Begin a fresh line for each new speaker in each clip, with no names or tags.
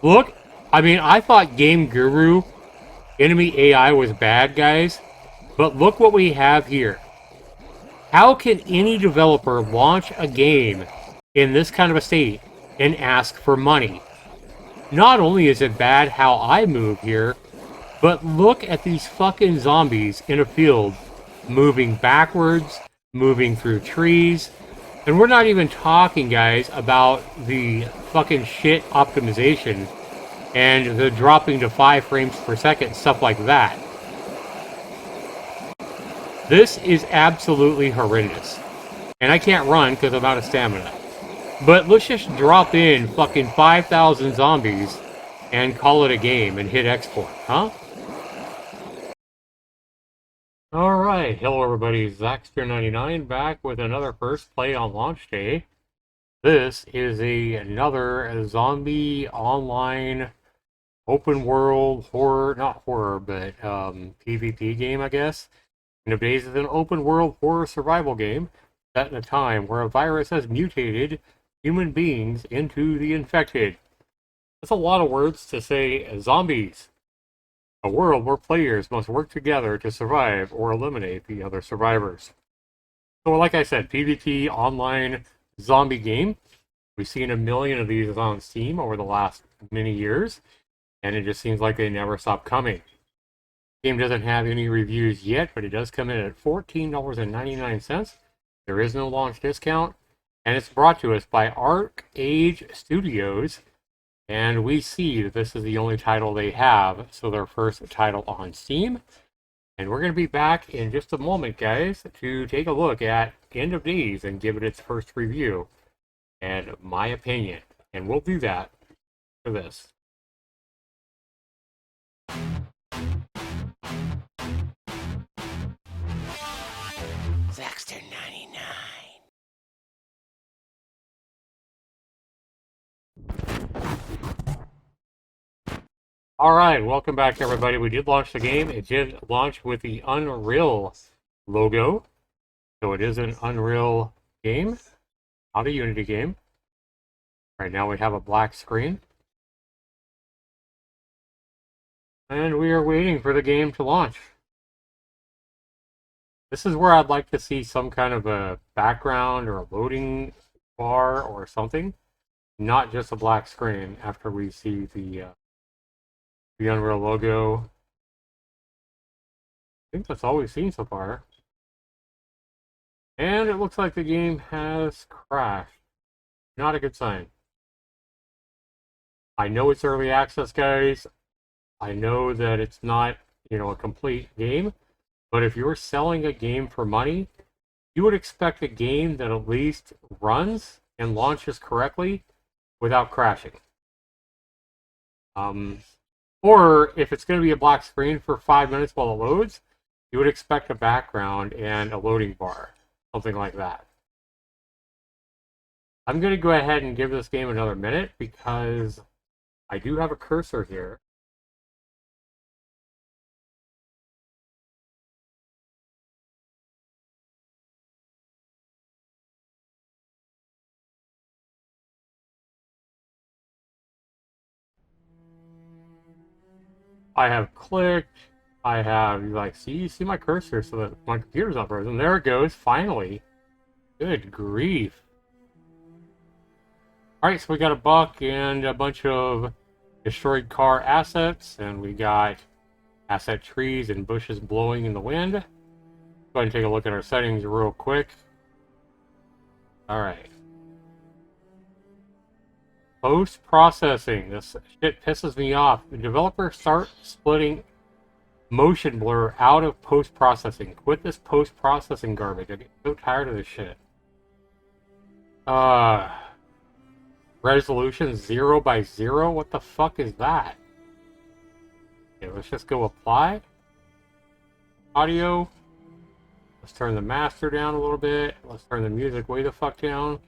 Look, I mean, I thought Game Guru enemy AI was bad, guys, but look what we have here. How can any developer launch a game in this kind of a state and ask for money? Not only is it bad how I move here, but look at these fucking zombies in a field moving backwards, moving through trees. And we're not even talking, guys, about the fucking shit optimization and the dropping to 5 frames per second, stuff like that. This is absolutely horrendous. And I can't run because I'm out of stamina. But let's just drop in fucking 5,000 zombies and call it a game and hit export, huh? Alright, hello everybody, Zaxtorian99 back with another First Play on launch day. This is another zombie online open world horror, not horror, but PvP game, I guess. And today's is an open world horror survival game set in a time where a virus has mutated human beings into the infected. That's a lot of words to say zombies. A world where players must work together to survive or eliminate the other survivors. So like I said, PvP online zombie game. We've seen a million of these on Steam over the last many years, and it just seems like they never stop coming. The game doesn't have any reviews yet, but it does come in at $14.99. There is no launch discount, and it's brought to us by Age Studios. And we see that this is the only title they have, so their first title on Steam. And we're going to be back in just a moment, guys, to take a look at End of Days and give it its first review and my opinion. And we'll do that for this.
Zaxter 99.
Alright, welcome back everybody. We did launch the game. It did launch with the Unreal logo. So it is an Unreal game, not a Unity game. Right now we have a black screen. And we are waiting for the game to launch. This is where I'd like to see some kind of a background or a loading bar or something. Not just a black screen after we see the Unreal logo. I think that's all we've seen so far. And it looks like the game has crashed. Not a good sign. I know it's early access, guys. I know that it's not, a complete game. But if you're selling a game for money, you would expect a game that at least runs and launches correctly without crashing. Or if it's going to be a black screen for 5 minutes while it loads, you would expect a background and a loading bar, something like that. I'm going to go ahead and give this game another minute because I do have a cursor here. I have clicked. I have, you see my cursor so that my computer's not frozen. There it goes, finally. Good grief. Alright, so we got a buck and a bunch of destroyed car assets, and we got asset trees and bushes blowing in the wind. Go ahead and take a look at our settings real quick. Alright. Post-processing. This shit pisses me off. The developers start splitting motion blur out of post-processing. Quit this post-processing garbage. I get so tired of this shit. Resolution 0 by 0? What the fuck is that? Okay, let's just go apply. Audio. Let's turn the master down a little bit. Let's turn the music way the fuck down.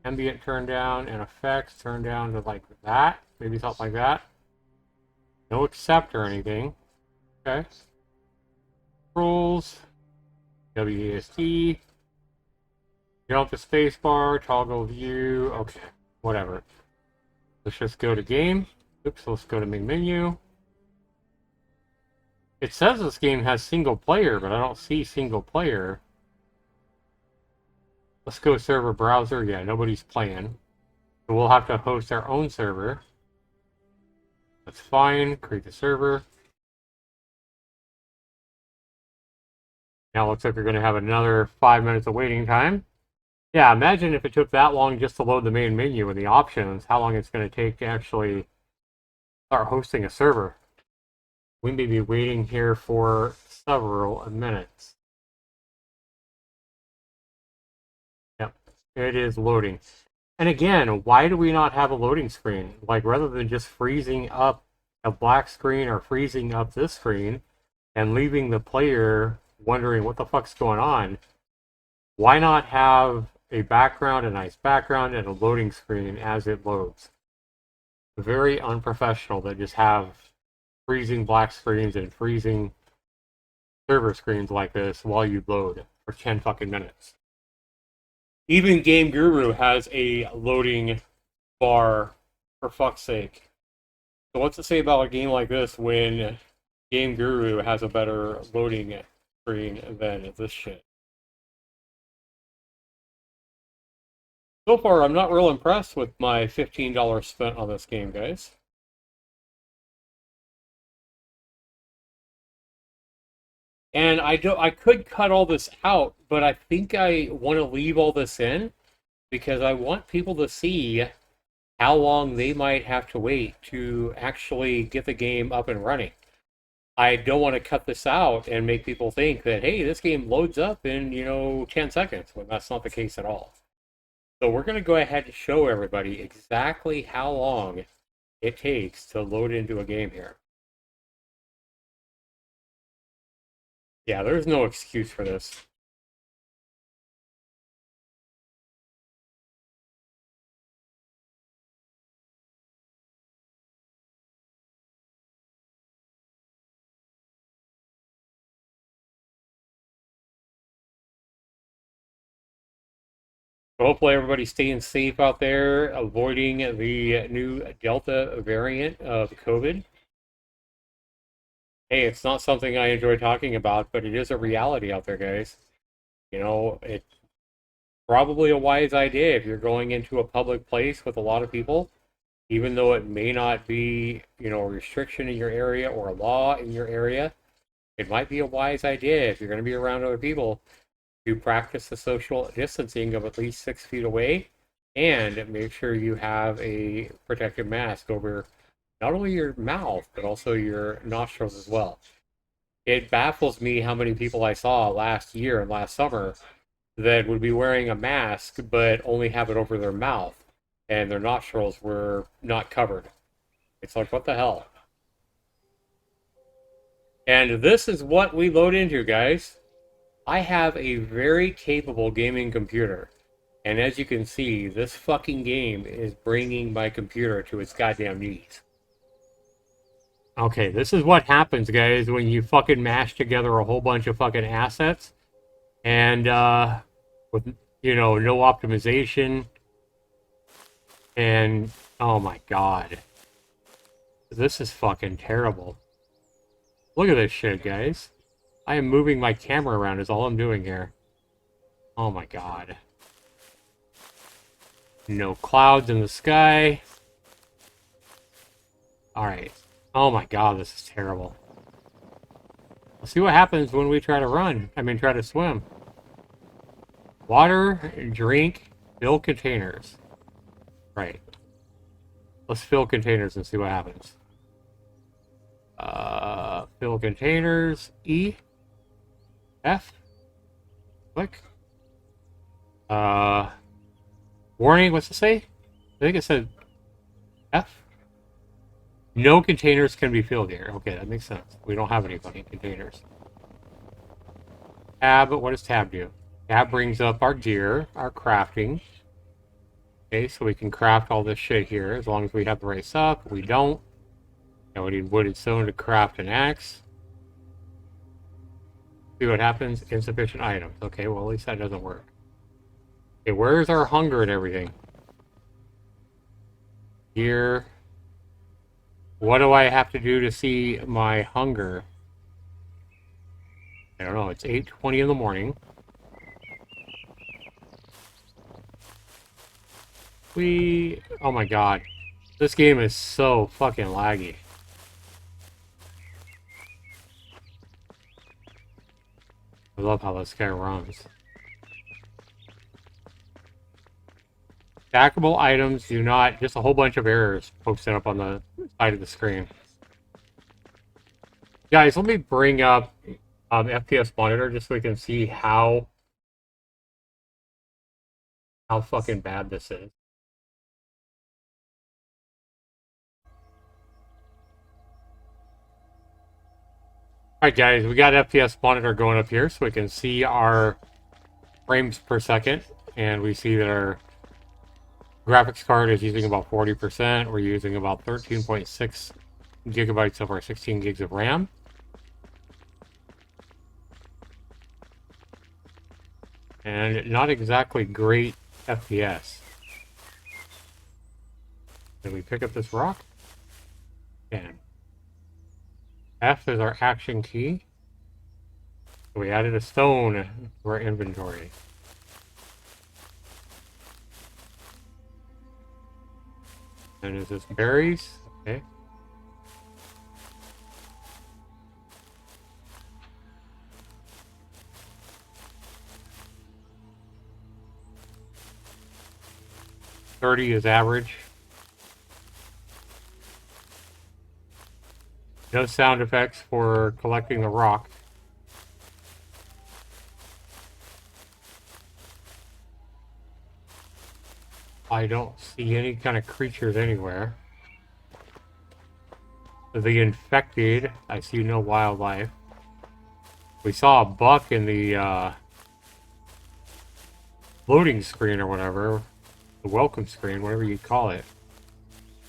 Ambient turn down, and effects turn down to like that. Maybe something like that. No accept or anything. Okay. Controls. WASD. Jump to spacebar, toggle view. Okay, whatever. Let's just go to game. Oops, let's go to main menu. It says this game has single player, but I don't see single player. Let's go server browser. Yeah, nobody's playing. So we'll have to host our own server. That's fine. Create the server. Now it looks like we're going to have another 5 minutes of waiting time. Yeah, imagine if it took that long just to load the main menu and the options, how long it's going to take to actually start hosting a server. We may be waiting here for several minutes. Yep, it is loading. And again, why do we not have a loading screen? Like, rather than just freezing up a black screen or freezing up this screen and leaving the player wondering what the fuck's going on, why not have a background, a nice background, and a loading screen as it loads? Very unprofessional to just have freezing black screens and freezing server screens like this while you load for 10 fucking minutes. Even Game Guru has a loading bar, for fuck's sake. So what's to say about a game like this when Game Guru has a better loading screen than this shit? So far, I'm not real impressed with my $15 spent on this game, guys. And I could cut all this out, but I think I want to leave all this in because I want people to see how long they might have to wait to actually get the game up and running. I don't want to cut this out and make people think that, hey, this game loads up in, 10 seconds, when that's not the case at all. So we're going to go ahead and show everybody exactly how long it takes to load into a game here. Yeah, there's no excuse for this. Hopefully everybody's staying safe out there, avoiding the new Delta variant of COVID. Hey, it's not something I enjoy talking about, but it is a reality out there, guys. It's probably a wise idea if you're going into a public place with a lot of people, even though it may not be, a restriction in your area or a law in your area. It might be a wise idea if you're going to be around other people to practice the social distancing of at least 6 feet away and make sure you have a protective mask over not only your mouth, but also your nostrils as well. It baffles me how many people I saw last year and last summer that would be wearing a mask but only have it over their mouth and their nostrils were not covered. It's like, what the hell? And this is what we load into, guys. I have a very capable gaming computer. And as you can see, this fucking game is bringing my computer to its goddamn knees. Okay, this is what happens, guys, when you fucking mash together a whole bunch of fucking assets. And, with, no optimization. And, oh my god. This is fucking terrible. Look at this shit, guys. I am moving my camera around is all I'm doing here. Oh my god. No clouds in the sky. Alright. Oh my god, this is terrible. Let's see what happens when we try to run. Try to swim. Water, drink, fill containers. Right. Let's fill containers and see what happens. Fill containers. E. F. Click. Warning, what's it say? I think it said F. No containers can be filled here. Okay, that makes sense. We don't have any fucking containers. Tab, what does tab do? Tab brings up our gear, our crafting. Okay, so we can craft all this shit here as long as we have the right stuff. We don't. Now we need wood and stone to craft an axe. See what happens? Insufficient items. Okay, well at least that doesn't work. Okay, where's our hunger and everything? Here. What do I have to do to see my hunger? I don't know. It's 8:20 in the morning. Oh my god. This game is so fucking laggy. I love how this guy runs. Stackable items do not... Just a whole bunch of errors posted up on the side of the screen. Guys, let me bring up FPS monitor just so we can see how fucking bad this is. Alright guys, we got FPS monitor going up here so we can see our frames per second, and we see that our graphics card is using about 40%. We're using about 13.6 gigabytes of our 16 gigs of RAM. And not exactly great FPS. Did we pick up this rock? Can. F is our action key. So we added a stone to our inventory. And is this berries? Okay. $30 is average. No sound effects for collecting the rock. I don't see any kind of creatures anywhere. The infected, I see no wildlife. We saw a buck in the loading screen or whatever. The welcome screen, whatever you call it.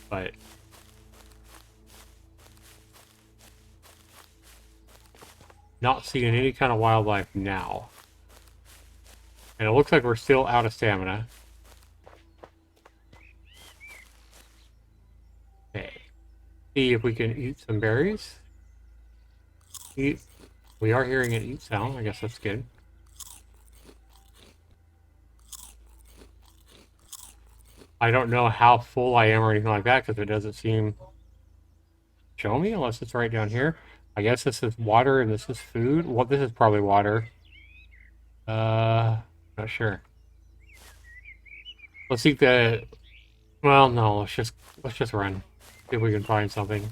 But not seeing any kind of wildlife now. And it looks like we're still out of stamina. Okay. See if we can eat some berries. Eat. We are hearing an eat sound. I guess that's good. I don't know how full I am or anything like that because it doesn't seem... Show me, unless it's right down here. I guess this is water and this is food. Well, this is probably water. Not sure. Let's eat the... Well, no, let's just run. See if we can find something.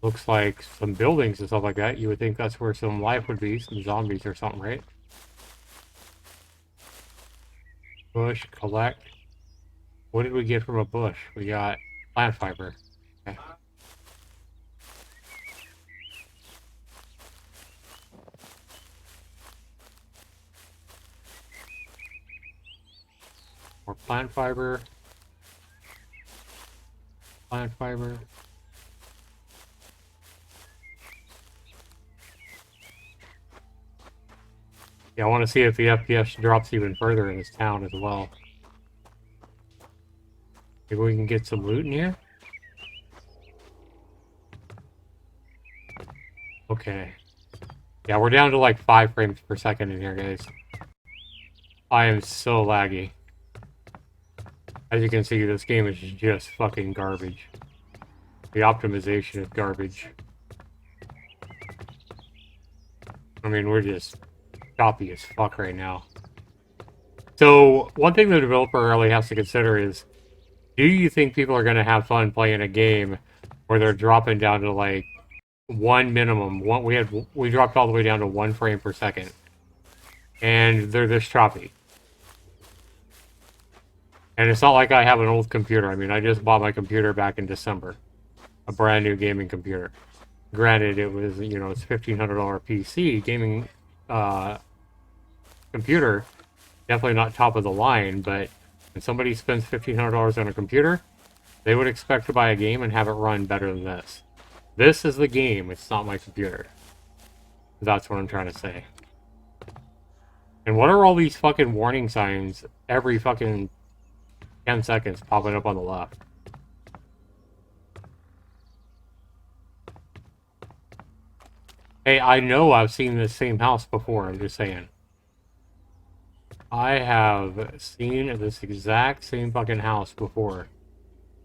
Looks like some buildings and stuff like that. You would think that's where some life would be, some zombies or something, right? Bush, collect. What did we get from a bush? We got plant fiber. Okay. More plant fiber. Plant fiber. Yeah, I want to see if the FPS drops even further in this town as well. Maybe we can get some loot in here? Okay. Yeah, we're down to like 5 frames per second in here, guys. I am so laggy. As you can see, this game is just fucking garbage. The optimization is garbage. I mean, we're just choppy as fuck right now. So, one thing the developer really has to consider is, do you think people are going to have fun playing a game where they're dropping down to like one minimum? We dropped all the way down to 1 frame per second, and they're this choppy. And it's not like I have an old computer. I mean, I just bought my computer back in December, a brand new gaming computer. Granted, it was, you know, it's $1,500 PC gaming computer. Definitely not top of the line, but when somebody spends $1,500 on a computer, they would expect to buy a game and have it run better than this. This is the game, it's not my computer. That's what I'm trying to say. And what are all these fucking warning signs every fucking 10 seconds popping up on the left. Hey, I know I've seen this same house before, I'm just saying. I have seen this exact same fucking house before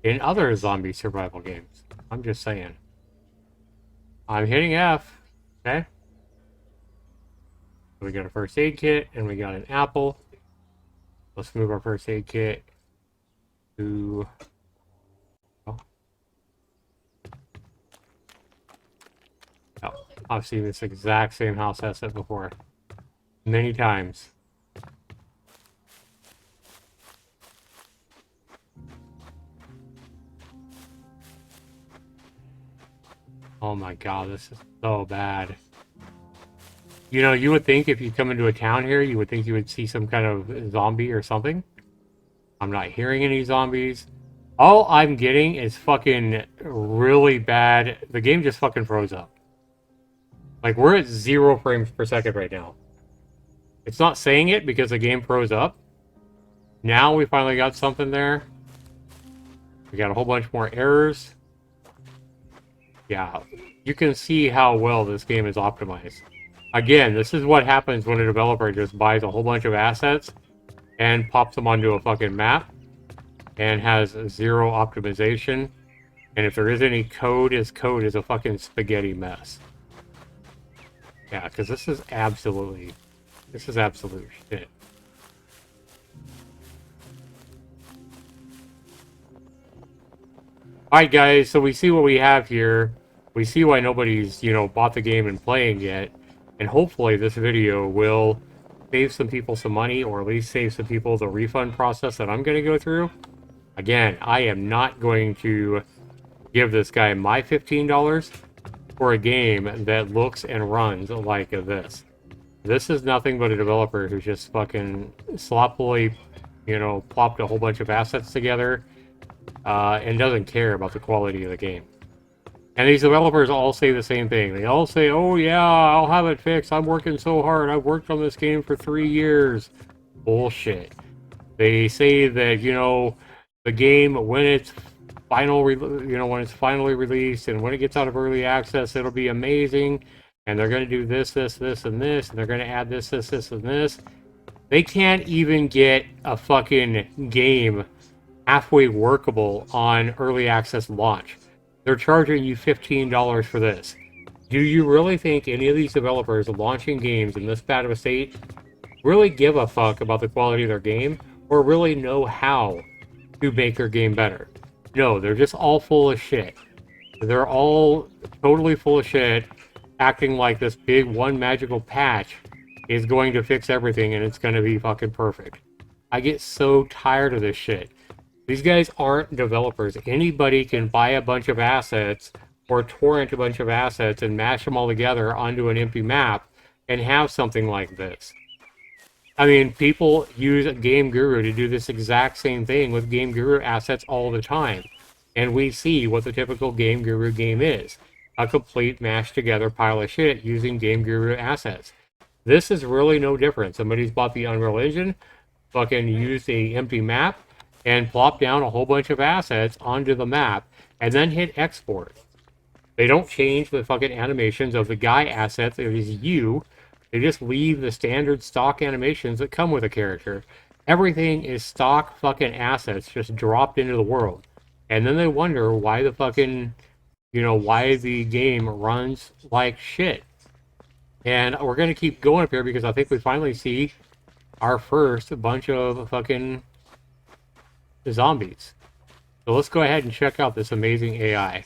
in other zombie survival games. I'm just saying. I'm hitting F, okay? We got a first aid kit, and we got an apple. Let's move our first aid kit to... Oh. Oh, I've seen this exact same house asset before. Many times. Oh my god, this is so bad. You know, you would think if you come into a town here, you would think you would see some kind of zombie or something. I'm not hearing any zombies. All I'm getting is fucking really bad. The game just fucking froze up. Like, we're at 0 frames per second right now. It's not saying it because the game froze up. Now we finally got something there. We got a whole bunch more errors. Yeah, you can see how well this game is optimized. Again, this is what happens when a developer just buys a whole bunch of assets and pops them onto a fucking map and has 0 optimization. And if there is any code, his code is a fucking spaghetti mess. Yeah, because this is absolute shit. Alright guys, so we see what we have here. We see why nobody's, you know, bought the game and playing yet. And hopefully this video will save some people some money, or at least save some people the refund process that I'm going to go through. Again, I am not going to give this guy my $15 for a game that looks and runs like this. This is nothing but a developer who's just fucking sloppily, you know, plopped a whole bunch of assets together and doesn't care about the quality of the game. And these developers all say the same thing. They all say, oh yeah, I'll have it fixed. I'm working so hard. I've worked on this game for 3 years. Bullshit. They say that, you know, the game, when it's when it's finally released and when it gets out of early access, it'll be amazing. And they're going to do this, this, this, and this. And they're going to add this, this, this, and this. They can't even get a fucking game halfway workable on early access launch. They're charging you $15 for this. Do you really think any of these developers launching games in this bad of a state really give a fuck about the quality of their game, or really know how to make their game better? No, they're just all full of shit. They're all totally full of shit, acting like this big one magical patch is going to fix everything and it's going to be fucking perfect. I get so tired of this shit. These guys aren't developers. Anybody can buy a bunch of assets or torrent a bunch of assets and mash them all together onto an empty map and have something like this. I mean, people use Game Guru to do this exact same thing with Game Guru assets all the time. And we see what the typical Game Guru game is. A complete mashed together pile of shit using Game Guru assets. This is really no different. Somebody's bought the Unreal Engine, fucking used a empty map, and plop down a whole bunch of assets onto the map, and then hit export. They don't change the fucking animations of the guy assets. It is you. They just leave the standard stock animations that come with a character. Everything is stock fucking assets just dropped into the world. And then they wonder why the fucking, you know, why the game runs like shit. And we're going to keep going up here because I think we finally see our first bunch of fucking zombies. So let's go ahead and check out this amazing AI.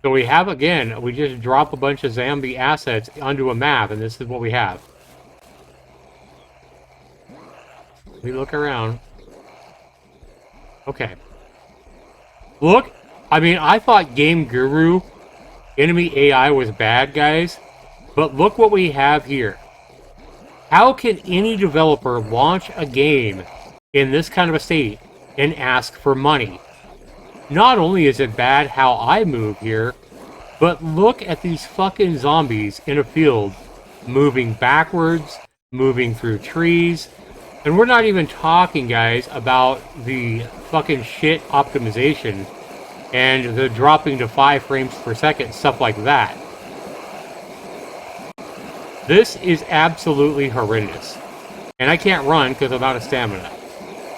So we have, again, we just drop a bunch of zombie assets onto a map, and this is what we have. We look around. Okay. Look, I mean, I thought Game Guru enemy AI was bad, guys, but look what we have here. How can any developer launch a game in this kind of a state and ask for money? Not only is it bad how I move here, but look at these fucking zombies in a field moving backwards, moving through trees. And we're not even talking, guys, about the fucking shit optimization and the dropping to 5 frames per second, stuff like that. This is absolutely horrendous. And I can't run because I'm out of stamina.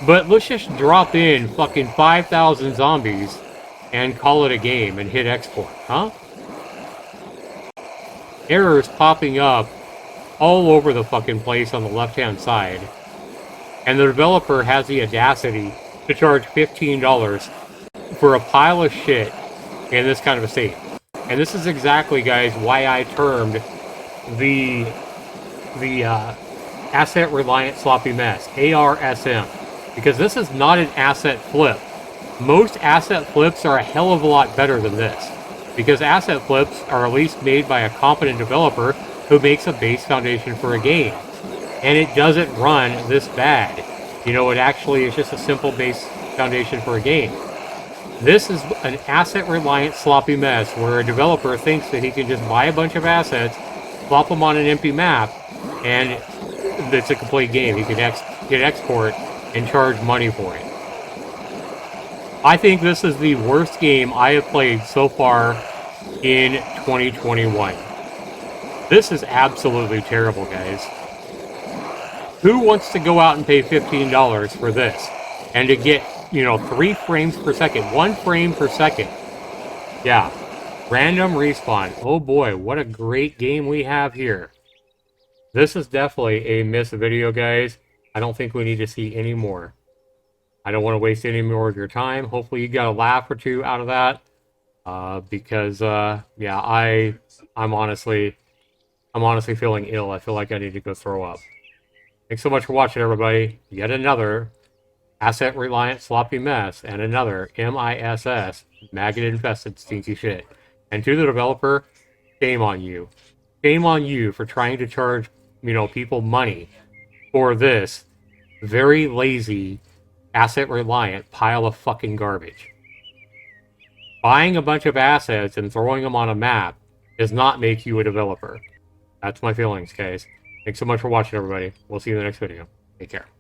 But let's just drop in fucking 5,000 zombies and call it a game and hit export, huh? Errors popping up all over the fucking place on the left-hand side. And the developer has the audacity to charge $15 for a pile of shit in this kind of a state. And this is exactly, guys, why I termed the asset reliant sloppy mess, ARSM, because this is not an asset flip. Most asset flips are a hell of a lot better than this, because asset flips are at least made by a competent developer who makes a base foundation for a game, and it doesn't run this bad. You know, it actually is just a simple base foundation for a game. This is an asset reliant sloppy mess where a developer thinks that he can just buy a bunch of assets, plop them on an empty map, and it's a complete game. He can hit export and charge money for it. I think this is the worst game I have played so far in 2021. This is absolutely terrible, guys. Who wants to go out and pay $15 for this and to get, 3 frames per second, 1 frame per second? Yeah. Random respawn. Oh boy, what a great game we have here. This is definitely a miss video, guys. I don't think we need to see any more. I don't want to waste any more of your time. Hopefully you got a laugh or two out of that. Because yeah, I'm honestly feeling ill. I feel like I need to go throw up. Thanks so much for watching, everybody. Yet another asset reliant sloppy mess and another M.I.S.S. maggot infested stinky shit. And to the developer, shame on you. Shame on you for trying to charge, people money for this very lazy, asset-reliant pile of fucking garbage. Buying a bunch of assets and throwing them on a map does not make you a developer. That's my feelings, guys. Thanks so much for watching, everybody. We'll see you in the next video. Take care.